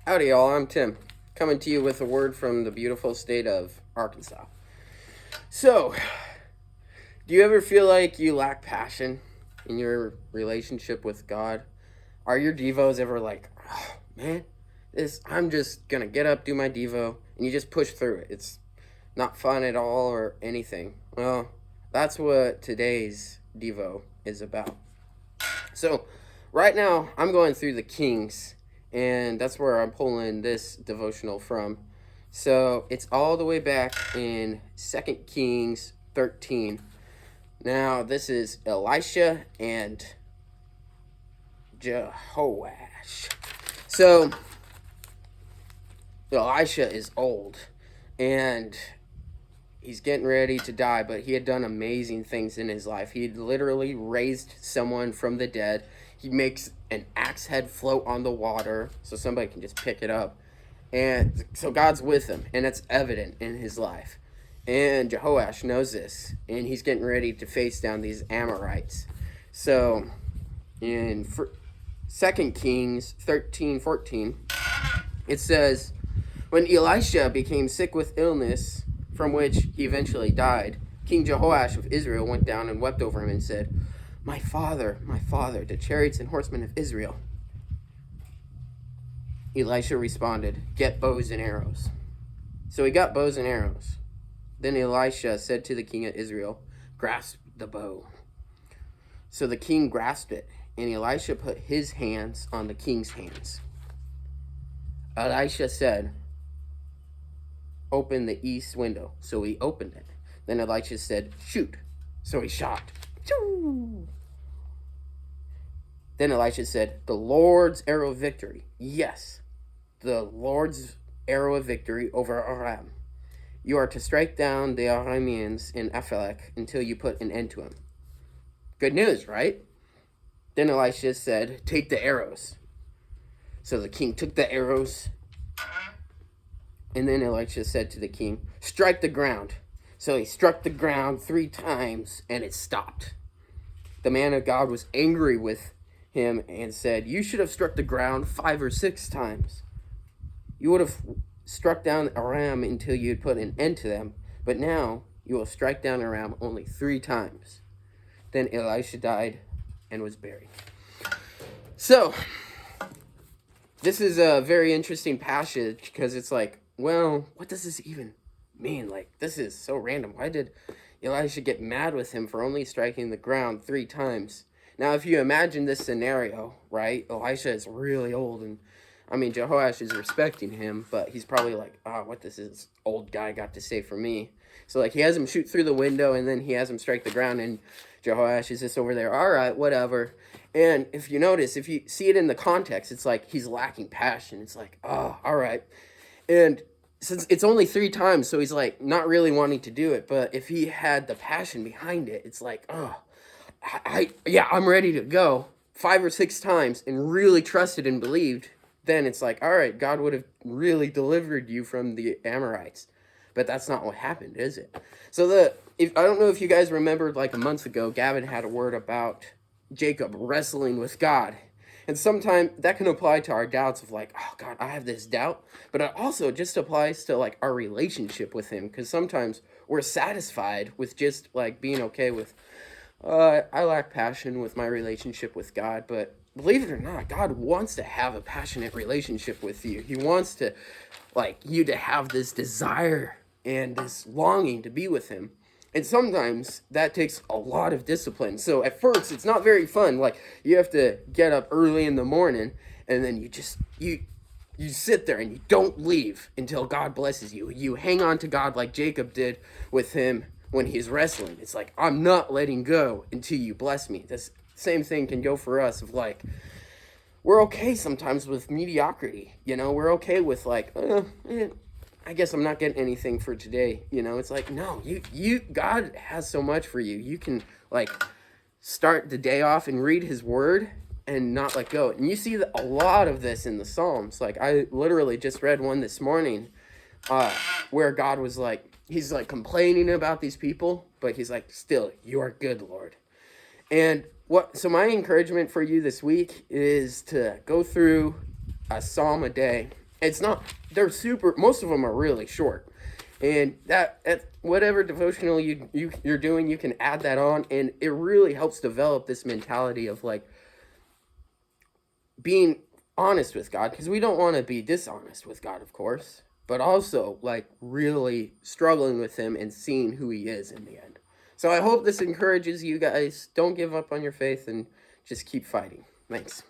Howdy, y'all. I'm Tim, coming to you with a word from the beautiful state of Arkansas. So, do you ever feel like you lack passion in your relationship with God? Are your devos ever like, oh, man, I'm just gonna get up, do my devo, and you just push through it? It's not fun at all or anything. Well, that's what today's devo is about. So, right now, I'm going through the Kings, and that's where I'm pulling this devotional from. So, it's all the way back in 2 Kings 13. Now, this is Elisha and Jehoash. So, Elisha is old, and he's getting ready to die, but he had done amazing things in his life. He literally raised someone from the dead. He makes an axe head float on the water so somebody can just pick it up. And so God's with him, and it's evident in his life. And Jehoash knows this, and he's getting ready to face down these Amorites. So in 2 Kings 13:14, it says, when Elisha became sick with illness, from which he eventually died, King Jehoash of Israel went down and wept over him and said, my father, the chariots and horsemen of Israel. Elisha responded, get bows and arrows. So he got bows and arrows. Then Elisha said to the king of Israel, grasp the bow. So the king grasped it, and Elisha put his hands on the king's hands. Elisha said, open the east window. So he opened it. Then Elisha said, shoot. So he shot. Then Elisha said, the Lord's arrow of victory. Yes, the Lord's arrow of victory over Aram. You are to strike down the Arameans in Aphelek until you put an end to him. Good news, right? Then Elisha said, take the arrows. So the king took the arrows. And then Elisha said to the king, strike the ground. So he struck the ground 3 times, and it stopped. The man of God was angry with him and said, you should have struck the ground 5 or 6 times. You would have struck down Aram until you had put an end to them, but now you will strike down Aram only 3 times. Then Elisha died and was buried. So, this is a very interesting passage because it's like, well, what does this even mean? Like, this is so random. Why did Elisha get mad with him for only striking the ground 3 times? Now, if you imagine this scenario, right, Elisha is really old, and I mean, Jehoash is respecting him, but he's probably like, what does this old guy got to say for me? So, like, he has him shoot through the window, and then he has him strike the ground, and Jehoash is just over there, all right, whatever. And if you notice, if you see it in the context, it's like he's lacking passion. It's like, oh, all right. And since it's only 3 times, so he's like not really wanting to do it. But if he had the passion behind it, it's like, oh, I'm ready to go 5 or 6 times and really trusted and believed. Then it's like, all right, God would have really delivered you from the Amorites. But that's not what happened, is it? So I don't know if you guys remembered, like a month ago, Gavin had a word about Jacob wrestling with God. And sometimes that can apply to our doubts of like, oh God, I have this doubt. But it also just applies to like our relationship with him. Because sometimes we're satisfied with just like being okay with, I lack passion with my relationship with God. But believe it or not, God wants to have a passionate relationship with you. He wants to like you to have this desire and this longing to be with him. And sometimes that takes a lot of discipline. So at first, it's not very fun. Like, you have to get up early in the morning, and then you sit there and you don't leave until God blesses you. You hang on to God like Jacob did with him when he's wrestling. It's like, I'm not letting go until you bless me. This same thing can go for us of like, we're okay sometimes with mediocrity. You know, we're okay with like, I guess I'm not getting anything for today. You know, it's like, no, God has so much for you. You can like start the day off and read his word and not let go. And you see a lot of this in the Psalms. Like, I literally just read one this morning where God was like, he's like complaining about these people, but he's like, still, you are good, Lord. And so my encouragement for you this week is to go through a psalm a day It's not, they're super, most of them are really short. And that whatever devotional you're doing, you can add that on, and it really helps develop this mentality of like being honest with God, because we don't want to be dishonest with God, of course, but also like really struggling with him and seeing who he is in the end. So I hope this encourages you guys. Don't give up on your faith and just keep fighting. Thanks.